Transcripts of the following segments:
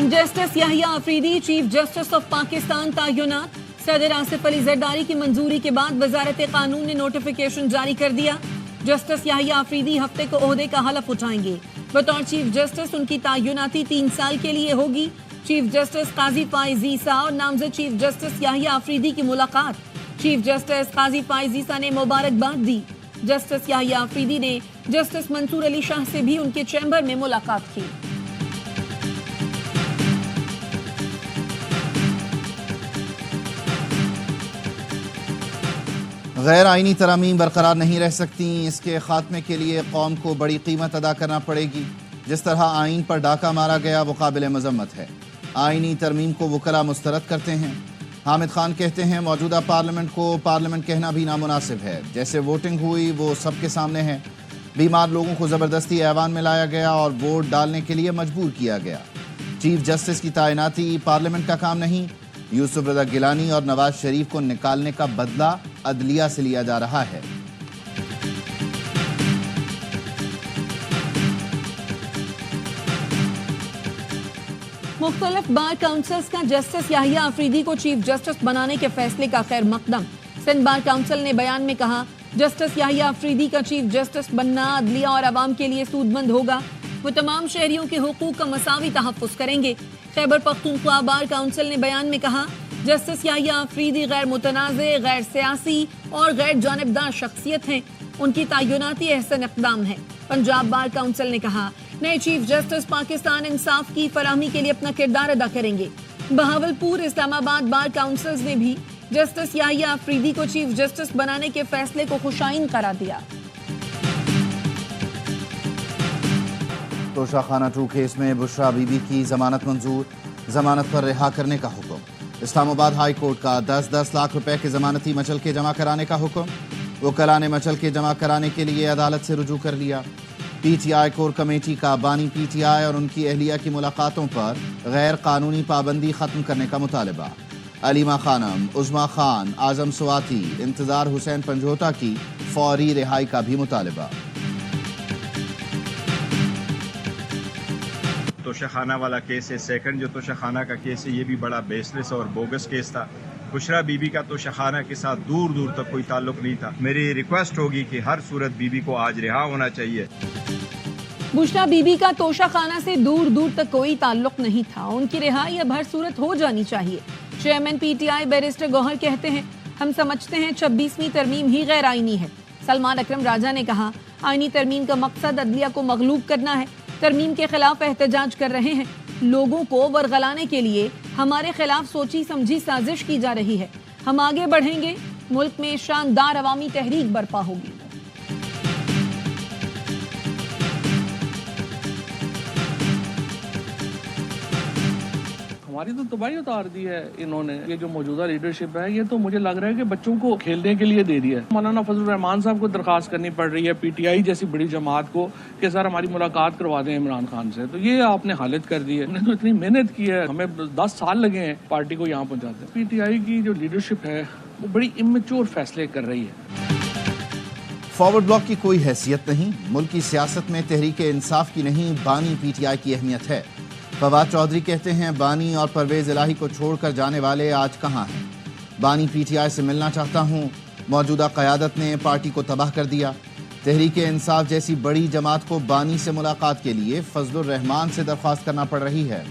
Justice Yahya Afridi chief justice of Pakistan तयनात। सदर आसिफ अली जरदारी की मंजूरी के बाद वजारत कानून ने नोटिफिकेशन जारी कर दिया। जस्टिस याहिया अफरीदी हफ्ते को ओहदे का हलफ उठाएंगे। बतौर चीफ जस्टिस उनकी तयनाती 3 साल के लिए होगी। चीफ जस्टिस काजी फाइज ईसा और नामजद चीफ जस्टिस याहिया अफरीदी की मुलाकात। चीफ जस्टिस काजी फाइज ईसा ने मुबारकबाद दी। जस्टिस याहिया अफरीदी ने जस्टिस मंसूर अली शाह से भी उनके चैम्बर में मुलाकात की। गैर आइनी तरामीम बरकरार नहीं रह सकती। इसके खात्मे के लिए कौम को बड़ी कीमत अदा करना पड़ेगी। जिस तरह आइन पर डाका मारा गया वो काबिल मजम्मत है। आइनी तरमीम को वकला मुस्तरद करते हैं। हामिद खान कहते हैं मौजूदा पार्लियामेंट को पार्लियामेंट कहना भी नामुनासिब है। जैसे वोटिंग हुई वो सबके सामने है। बीमार लोगों को ज़बरदस्ती ऐवान में लाया गया और वोट डालने के लिए मजबूर किया गया। चीफ जस्टिस की तैनाती पार्लियामेंट का काम नहीं। यूसुफ रज़ा गिलानी और नवाज शरीफ को निकालने का बदला अदलिया से लिया जा रहा है। मुख्तलिफ बार काउंसिल्स का जस्टिस याहिया अफरीदी को चीफ जस्टिस बनाने के फैसले का खैर मकदम। सिंध बार काउंसिल ने बयान में कहा जस्टिस याहिया अफरीदी का चीफ जस्टिस बनना अदलिया और अवाम के लिए सूदमंद होगा। वो तमाम शहरियों के हुकूक का मसावी तहफ़्फ़ुज़ करेंगे। खैबर पख्तूनख्वा बार काउंसिल ने बयान में कहा जस्टिस याहिया अफरीदी गैर मुतनाज़े, गैर सियासी और गैर जानिबदार शख्सियत हैं। उनकी तयनाती अहसन इक़दाम है। पंजाब बार काउंसिल ने कहा नए चीफ जस्टिस पाकिस्तान इंसाफ की फराहमी के लिए अपना किरदार अदा करेंगे। बहावलपुर इस्लामाबाद बार काउंसिल्स ने भी जस्टिस याहिया अफरीदी को चीफ जस्टिस बनाने के फैसले को खुशाइन करार दिया। तोशाखाना 2 केस में बुशरा बीबी की जमानत मंजूर। जमानत पर रिहा करने का हुक्म। इस्लामाबाद हाई कोर्ट का 10-10 लाख रुपए के जमानती मचल के जमा कराने का हुक्म। वकला ने मचल के जमा कराने के लिए अदालत से रुजू कर लिया। पीटीआई कोर कमेटी का बानी पीटीआई और उनकी अहलिया की मुलाकातों पर गैर कानूनी पाबंदी खत्म करने का मुतालबा। अलीमा खानम, उज़मा खान, आजम स्वाति, इंतजार हुसैन पंजोटा की फौरी रिहाई का भी मुतालबा। तोशाखाना वाला केस है। सेकंड जो तोशाखाना का केस है ये भी बड़ा बेसलेस और बोगस केस था। बुशरा बीबी का तोशाखाना के साथ दूर दूर तक कोई ताल्लुक नहीं था। मेरी रिक्वेस्ट होगी कि हर सूरत बीबी को आज रिहा होना चाहिए। बुशरा बीबी का तोशाखाना से दूर दूर तक कोई ताल्लुक नहीं था। उनकी रिहाई अब हर सूरत हो जानी चाहिए। चेयरमैन पीटीआई बैरिस्टर गौहर कहते हैं हम समझते हैं 26वीं तरमीम ही गैर आइनी है। सलमान अकरम राजा ने कहा आइनी तरमीम का मकसद अदलिया को मगलूब करना है। तरमीम के खिलाफ एहतजाज कर रहे हैं। लोगों को वरगलाने के लिए हमारे खिलाफ सोची समझी साजिश की जा रही है। हम आगे बढ़ेंगे। मुल्क में शानदार अवामी तहरीक बर्पा होगी। हमारी तो तबाही उतार दी है इन्होंने। ये जो मौजूदा लीडरशिप है ये तो मुझे लग रहा है कि बच्चों को खेलने के लिए दे दिया है। मौलाना फजल रहमान साहब को दरखास्त करनी पड़ रही है पीटीआई जैसी बड़ी जमात को कि सर हमारी मुलाकात करवा दें इमरान खान से। तो ये आपने हालत कर दी है। हमने तो इतनी मेहनत की है, हमें 10 साल लगे हैं पार्टी को यहाँ पहुँचाते। पीटीआई की जो लीडरशिप है वो बड़ी इमेच्योर फैसले कर रही है। फॉरवर्ड ब्लॉक की कोई हैसियत नहीं। मुल्क की सियासत में तहरीक इंसाफ की नहीं बानी पीटीआई की अहमियत है। फवाद चौधरी कहते हैं बानी और परवेज इलाही को छोड़कर जाने वाले आज कहाँ हैं। बानी पीटीआई से मिलना चाहता हूँ। मौजूदा क़यादत ने पार्टी को तबाह कर दिया। तहरीक इंसाफ जैसी बड़ी जमात को बानी से मुलाकात के लिए फजलुर रहमान से दरख्वास्त करना पड़ रही है।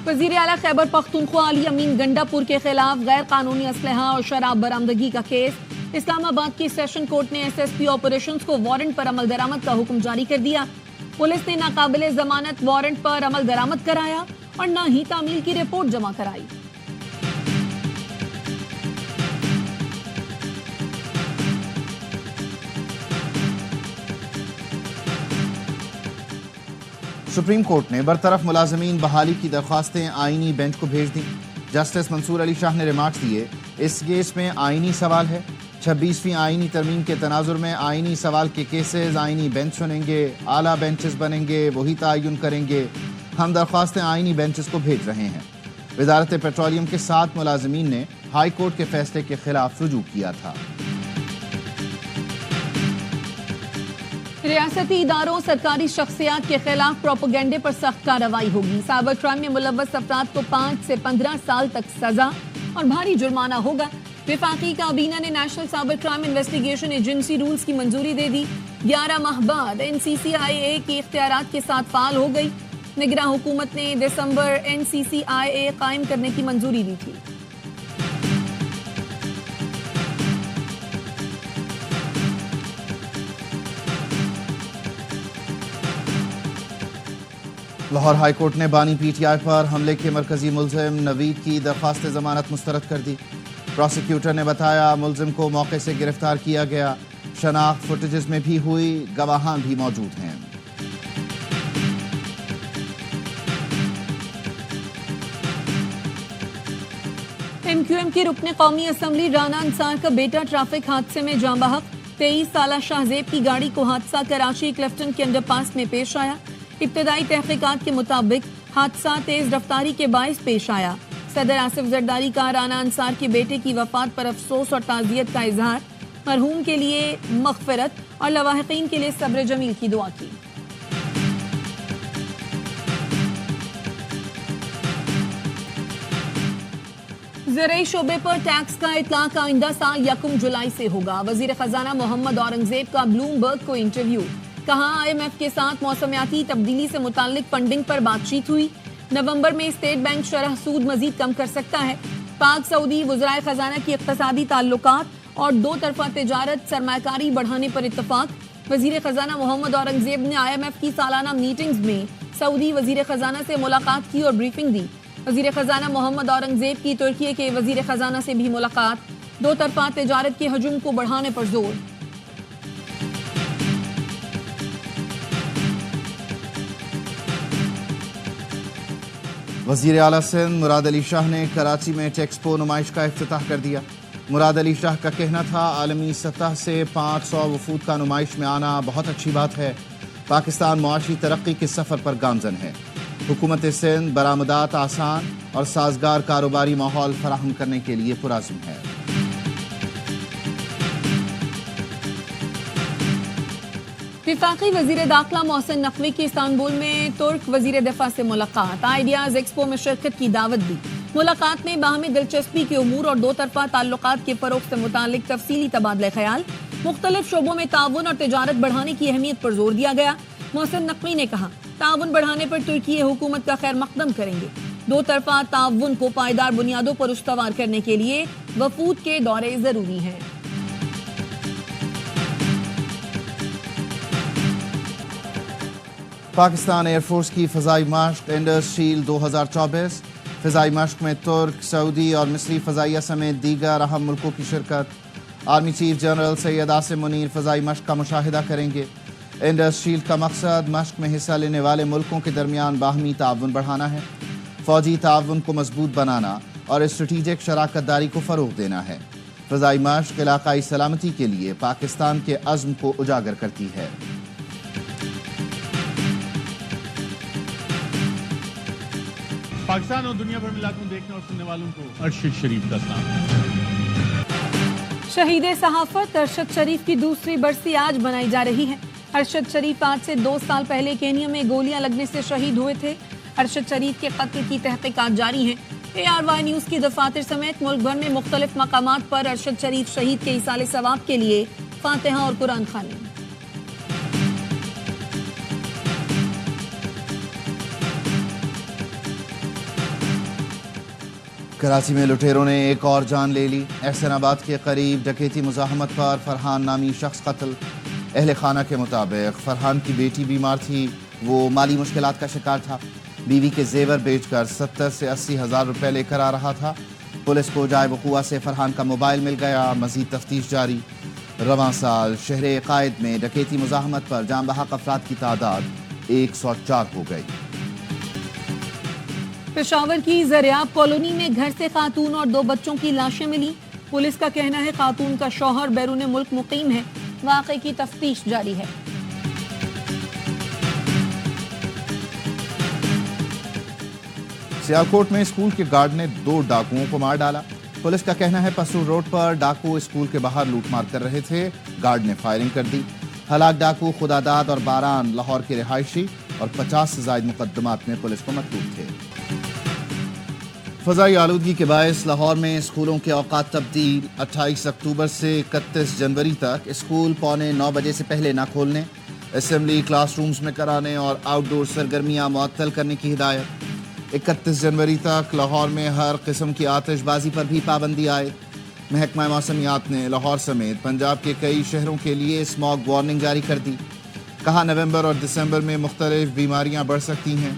वज़ीर आला खैबर पख्तूनख्वा अली अमीन गंडापुर के खिलाफ गैर कानूनी असलहा और शराब बरामदगी का केस। इस्लामाबाद की सेशन कोर्ट ने एसएसपी ऑपरेशंस को वारंट पर अमल दरामद का हुक्म जारी कर दिया। पुलिस ने नाकाबिले जमानत वारंट पर अमल दरामद कराया और न ही तामील की रिपोर्ट जमा कराई। सुप्रीम कोर्ट ने बरतरफ मुलाजमीन बहाली की दरख्वास्तें आइनी बेंच को भेज दी। जस्टिस मंसूर अली शाह ने रिमार्क्स दिए इस केस में आइनी सवाल है। 26वीं आइनी तरमीम के तनाजुर में आइनी सवाल के केसेस आइनी बेंच सुनेंगे। आला बेंचेस बनेंगे, वही तयन करेंगे। हम दरख्वास्तें आइनी बेंचेस को भेज रहे हैं। वजारत पेट्रोलियम के 7 मुलाजमीन ने हाई कोर्ट के फैसले के खिलाफ रुजू किया था। रियासती इदारों सरकारी शख्सियात के खिलाफ प्रोपेगेंडे पर सख्त कार्रवाई होगी। साइबर क्राइम में मुलव्वस अफराद को 5 से 15 साल तक सजा और भारी जुर्माना होगा। विफाकी काबीना ने national cyber crime investigation agency rules की मंजूरी दे दी। 11 माह बाद NCCIA के इख्तियारात के साथ फाल हो गई। निगरां हुकूमत ने दिसंबर NCCIA कायम करने की मंजूरी दी थी। लाहौर हाई कोर्ट ने बानी PTI पर हमले के मरकजी मुलजिम नवीद की दरख्वास्त जमानत मुस्तरद कर दी। प्रोसिक्यूटर ने बताया मुलजिम को मौके से गिरफ्तार किया गया। शनाख्त फुटेजेस में भी हुई, गवाहां भी मौजूद हैं। MQM की रुकने कौमी असम्बली राना अंसार का बेटा ट्रैफिक हादसे में जाँ बहक। 23 साला शाहजेब की गाड़ी को हादसा कराची क्लिफ्टन के अंडरपास में पेश आया। इब्तदाई तहकीकात के मुताबिक हादसा तेज रफ्तारी के बायस पेश आया। सदर आसिफ जरदारी का राना अंसार के बेटे की वफात पर अफसोस और ताज़ियत का इजहार। मरहूम के लिए मग़फ़िरत और लवाहिकीन के लिए सब्र जमील की दुआ की। ज़राई शोबे पर टैक्स का इतलाक आइंदा साल 1 जुलाई से होगा। वज़ीर ख़जाना मोहम्मद औरंगज़ेब का ब्लूमबर्ग को इंटरव्यू। कहा IMF के साथ मौसमियाती तब्दीली से मुताल्लिक फंडिंग पर बातचीत हुई। नवंबर में स्टेट बैंक शरह सूद मजीद कम कर सकता है। पाक सऊदी वज़राए ख़जाना की इक़्तिसादी ताल्लुकात और 2 तरफ़ा तिजारत सरमायाकारी बढ़ाने पर इत्तफाक। वज़ीर ख़जाना मोहम्मद औरंगज़ेब ने IMF की सालाना मीटिंग्स में सऊदी वज़ीर ख़जाना से मुलाकात की और ब्रीफिंग दी। वज़ीर ख़जाना मोहम्मद औरंगज़ेब की तुर्की के वज़ीर ख़जाना से भी मुलाकात। 2 तरफ़ा तिजारत के हजूम को बढ़ाने पर जोर। वज़ीर आला सिंध मुराद अली शाह ने कराची में टेक्सपो नुमाइश का इफ्तिताह कर दिया। मुराद अली शाह का कहना था आलमी सतह से 500 वफूद का नुमाइश में आना बहुत अच्छी बात है। पाकिस्तान मुआशी तरक्की के सफ़र पर गामजन है। हुकूमत सिंध बरामदात आसान और साजगार कारोबारी माहौल फराहम करने के लिए पुरअज़्म है। विफाकी वज़ीर दाखिला मोहसिन नकवी की इस्तांबुल में तुर्क वज़ीर दिफा से मुलाकात। आइडियाज़ एक्सपो में शिरकत की दावत दी। मुलाकात में बाहमी दिलचस्पी के उमूर और 2 तरफ़ा ताल्लुकात के फ़रोग़ से मुतालिक तफसीली तबादला ख्याल। मुख्तलिफ शोबों में ताउन और तिजारत बढ़ाने की अहमियत पर जोर दिया गया। मोहसिन नकवी ने कहा ताउन बढ़ाने पर तुर्की हुकूमत का खैर मकदम करेंगे। 2 तरफ़ा ताउन को पायदार बुनियादों पर उस्तवार करने के लिए वफूद के दौरे ज़रूरी हैं। पाकिस्तान एयरफोर्स की फ़ज़ाई मश्क इंडस शील्ड 2024। फ़ज़ाई मश्क में तुर्क, सऊदी और मिस्री फ़ज़ाइया समेत दीगर अहम मुल्कों की शिरकत। Army chief general Syed Asim Munir फ़ज़ाई मश्क का मुशाहिदा करेंगे। इंडस शील्ड का मकसद मश्क में हिस्सा लेने वाले मुल्कों के दरमियान बाहमी ताउन बढ़ाना है, फ़ौजी ताउन को मजबूत बनाना और स्ट्रेटेजिक शराकत दारी को फ़रोग़ देना है। फ़ज़ाई मश्क इलाक़ाई सलामती के लिए पाकिस्तान के अज़्म को उजागर करती है। पाकिस्तान और दुनिया भर में लाखों देखने और सुनने वालों को अरशद शरीफ का सलाम। शहीद सहाफत अरशद शरीफ की दूसरी बरसी आज मनाई जा रही है। अरशद शरीफ आज से 2 साल पहले केनिया में गोलियां लगने से शहीद हुए थे। अरशद शरीफ के कत्ल की तहकीकात जारी है। ARY न्यूज़ की दफातर समेत मुल्क भर में मुख्तलिफ मकामात पर अरशद शरीफ शहीद के इसाले सवाब के लिए फातिहा और कुरान खानी। कराची में लुटेरों ने एक और जान ले ली। एहसनाबाद के करीब डकैती मुज़ाहमत पर फरहान नामी शख्स कत्ल। अहले खाना के मुताबिक फरहान की बेटी बीमार थी, वो माली मुश्किलात का शिकार था। बीवी के जेवर बेचकर 70 से 80 हज़ार रुपये लेकर आ रहा था। पुलिस को जाए वक़ुआ से फरहान का मोबाइल मिल गया। मज़ीद तफ्तीश जारी। रवां साल शहर कायद में डकैती मुज़ाहमत पर जान बहक अफराद की तादाद 104 हो गई। पेशावर की ज़रियाब कॉलोनी में घर से खातून और 2 बच्चों की लाशें मिली। पुलिस का कहना है खातून का शौहर बैरून मुल्क मुकीम है। वाक़े की तफ्तीश जारी है। सियालकोट में स्कूल के गार्ड ने 2 डाकुओं को मार डाला। पुलिस का कहना है पसरू रोड पर डाकू स्कूल के बाहर लूटमार कर रहे थे। गार्ड ने फायरिंग कर दी। हलाक डाकू खुदादाद और बारान लाहौर के रिहायशी और 50 से ज़ायद मुकदमात में पुलिस को मतलूब थे। फ़ज़ाई आलूदगी के बायस लाहौर में स्कूलों के औकात तब्दील। 28 अक्टूबर से 31 जनवरी तक स्कूल 8:45 बजे से पहले न खोलने, असेंबली क्लासरूम्स में कराने और आउटडोर सरगर्मियाँ मुअत्तल करने की हिदायत। 31 जनवरी तक लाहौर में हर किस्म की आतिशबाजी पर भी पाबंदी आए। महकमा मौसमियात ने लाहौर समेत पंजाब के कई शहरों के लिए स्मॉग वार्निंग जारी कर दी। कहा नवंबर और दिसंबर में मुख्तलिफ बीमारियां बढ़ सकती हैं,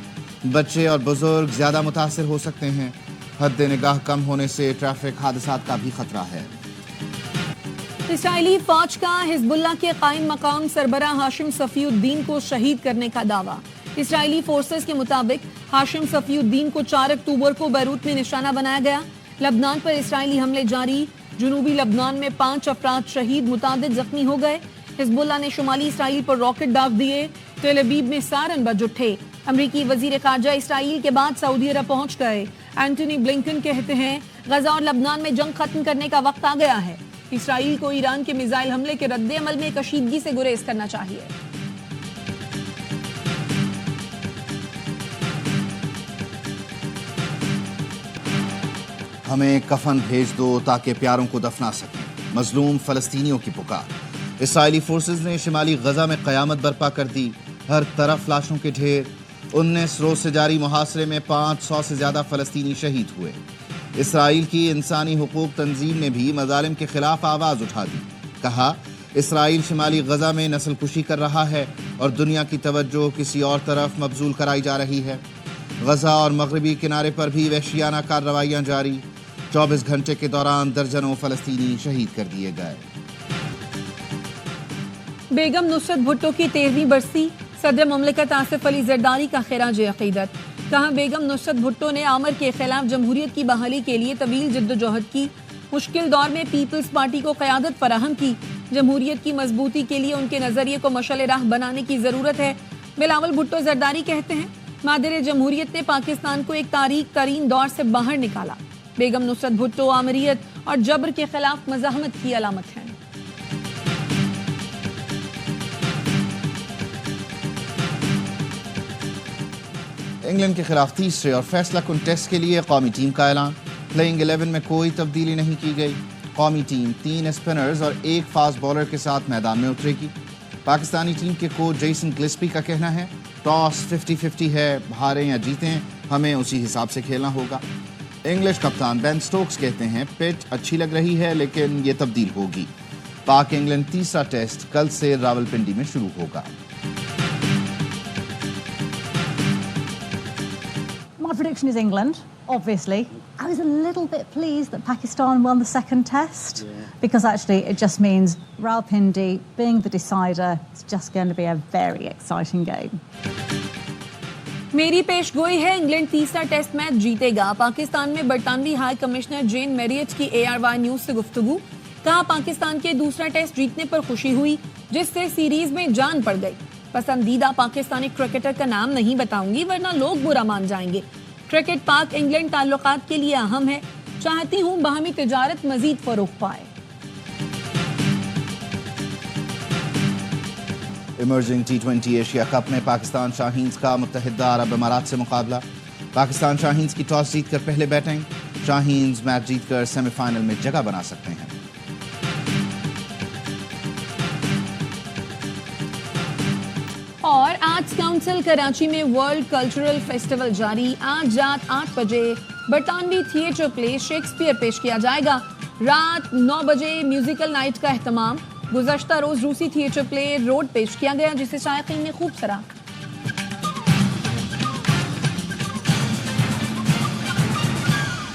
बच्चे और बुजुर्ग ज़्यादा मुतासर हो सकते हैं। हद निगाह कम होने से ट्रैफिक हादसात का भी खतरा है। इसराइली फौज का हिजबुल्लाह के कायम मकाम सरबरा हाशिम सफीउद्दीन को शहीद करने का दावा। इसराइली फोर्सेस के मुताबिक हाशिम सफीउद्दीन को 4 अक्टूबर को बैरूत में निशाना बनाया गया। लबनान पर इसराइली हमले जारी। जनूबी लबनान में 5 अफराद शहीद, मुतादिद जख्मी हो गए। हिजबुल्लाह ने शुमाली इसराइल पर रॉकेट दाग दिए। तेल अवीव में सारन बज उठे। अमरीकी वजीर खारजा इसराइल के बाद सऊदी अरब पहुंच गए। एंटनी ब्लिंकन कहते हैं गजा और लबनान में जंग खत्म करने का वक्त आ गया है। इसराइल को ईरान के मिसाइल हमले के रद्द अमल में कशीदगी से गुरेज करना चाहिए। हमें कफन भेज दो ताकि प्यारों को दफना सकें, मजलूम फ़लस्तीनियों की पुकार। इसराइली फोर्सेस ने शिमाली गजा में क़यामत बर्पा कर दी। हर तरफ लाशों के ढेर। 19 रोज से जारी मुहासरे में 500 से ज़्यादा फ़लस्तीनी शहीद हुए। इसराइल की इंसानी हुकूक तंजीम ने भी मज़ालिम के खिलाफ आवाज़ उठा दी। कहा इसराइल शिमाली गजा में नस्ल कुशी कर रहा है और दुनिया की तवज्जो किसी और तरफ मबजूल कराई जा रही है। गजा और मगरबी किनारे पर भी वहशियाना कार्रवाइयाँ जारी। 24 घंटे के दौरान दर्जनों फ़लस्तीनी शहीद कर दिए गए। बेगम नुसरत भुट्टो की 13वीं बरसी। सदर मुमलिकत आसिफ अली जरदारी का खिराज अकीदत। कहा बेगम नुसरत भुट्टो ने आमर के खिलाफ जमहूरियत की बहाली के लिए तवील जद्दोजहद की। मुश्किल दौर में पीपल्स पार्टी को क़यादत फराहम की। जमहूरियत की मजबूती के लिए उनके नजरिए को मशाल राह बनाने की जरूरत है। बिलावल भुट्टो जरदारी कहते हैं मादर जमहूरियत ने पाकिस्तान को एक तारीख तरीन दौर से बाहर निकाला। बेगम नुसरत भुट्टो आमरीत और जबर के खिलाफ मज़ाहमत की अलामत है। इंग्लैंड के खिलाफ तीसरे और फैसला कुन टेस्ट के लिए कौमी टीम का ऐलान। प्लेइंग 11 में कोई तब्दीली नहीं की गई। कौमी टीम 3 स्पिनर्स और 1 फास्ट बॉलर के साथ मैदान में उतरेगी। पाकिस्तानी टीम के कोच जेसन गिल्स्पी का कहना है टॉस 50-50 है, हारें या जीतें हमें उसी हिसाब से खेलना होगा। इंग्लिश कप्तान बेन स्टोक्स कहते हैं पिच अच्छी लग रही है लेकिन ये तब्दील होगी। पाक इंग्लैंड तीसरा टेस्ट कल से रावलपिंडी में शुरू होगा। My prediction is England, obviously. I was a little bit pleased that Pakistan won the second test because actually it just means Rawalpindi being the decider. It's just going to be a very exciting game. मेरी पेशगोई है England तीसरा test match जीतेगा। पाकिस्तान में बरतानवी high commissioner जेन Marriott की ARY news से गुफ्तगू। कहा पाकिस्तान के दूसरा टेस्ट जीतने पर खुशी हुई जिससे सीरीज में जान पड़ गई। पसंदीदा पाकिस्तानी क्रिकेटर का नाम नहीं बताऊंगी वरना लोग बुरा मान जाएंगे। क्रिकेट पाक इंग्लैंड ताल्लुकात के लिए अहम है। चाहती हूं बाहमी तिजारत मजीद फरोग पाए। इमर्जिंग T20 एशिया कप में पाकिस्तान शाहीन्स का मुत्तहिदा अरब अमारात से मुकाबला। पाकिस्तान शाहीन्स की टॉस जीतकर पहले बैटिंग। शाहीन्स मैच जीतकर सेमीफाइनल में जगह बना सकते हैं। और आर्ट्स काउंसिल कराची में वर्ल्ड कल्चरल फेस्टिवल जारी। आज रात 8 बजे बरतानवी थिएटर प्ले शेक्सपियर पेश किया जाएगा। रात 9 बजे म्यूजिकल नाइट का एहतमाम। गुज़श्ता रोज रूसी थिएटर प्ले रोड पेश किया गया जिसे शायकीन ने खूब सराहा।